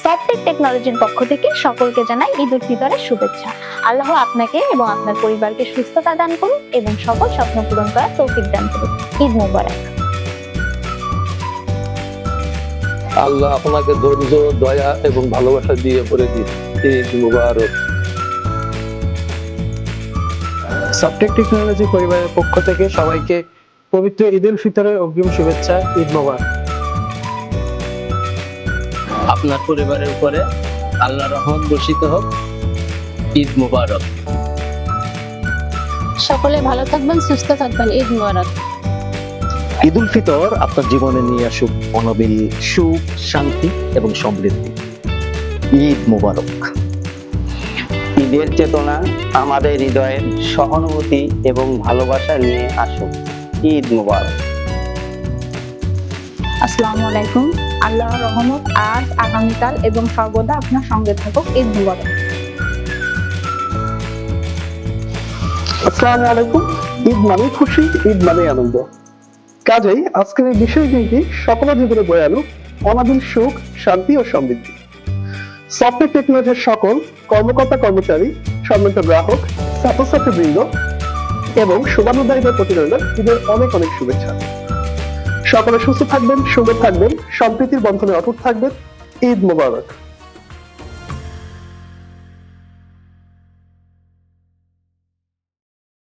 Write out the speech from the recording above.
সফটটেক টেকনোলজির পক্ষ থেকে সকলকে জানাই ঈদ উল ফিতরের শুভেচ্ছা। আল্লাহ আপনাকে এবং আপনার পরিবারকে সুস্থতা দান করুন এবং সকল স্বপ্ন পূরণ করার তৌফিক দান করুন। ঈদ মোবারক। আল্লাহ আপনাকে ধৈর্য, দয়া এবং ভালোবাসা দিয়ে ভরে দিন। ঈদ মুবারক। সফটটেক টেকনোলজি পরিবারের পক্ষ থেকে সবাইকে পবিত্র ঈদ উল ফিতরের অগ্রিম শুভেচ্ছা। ঈদ মোবারক। আপনার পরিবারের উপরে আল্লাহর রহমত বর্ষিত হোক। ঈদ মোবারক। সকলে ভালো থাকবেন, সুস্থ থাকবেন। ঈদ মোবারক। ঈদ উল ফিতর আপনার জীবনে নিয়ে আসুক অনবিল সুখ, শান্তি এবং সমৃদ্ধি। ঈদ মোবারক। ঈদের চেতনা আমাদের হৃদয়ের সহানুভূতি এবং ভালোবাসা নিয়ে আসুক। ঈদ মোবারক। আসসালামু আলাইকুম। আল্লাহর রহমত আজ, আগামীকাল এবং সর্বদা আপনার সঙ্গে থাকুক। ঈদ মুবারক। আসসালামু আলাইকুম। ঈদ মানে খুশি, ঈদ মানে আনন্দ। কাজেই আজকের এই বিষয়টি সকলের জীবনে বয়ে আনুক অনাবিল সুখ, শান্তি ও সমৃদ্ধি। সফটটেক টেকনোলজির সকল কর্মকর্তা কর্মচারী, সম্মানিত গ্রাহক, ছাত্রছাত্রীবৃন্দ এবং শুভানুধ্যায়ীদের প্রতি রইল ঈদের অনেক অনেক শুভেচ্ছা। সকলে সুস্থ থাকবেন, সুখে থাকবেন, সম্প্রীতির বন্ধনে অটুট থাকবেন। ঈদ মোবারক।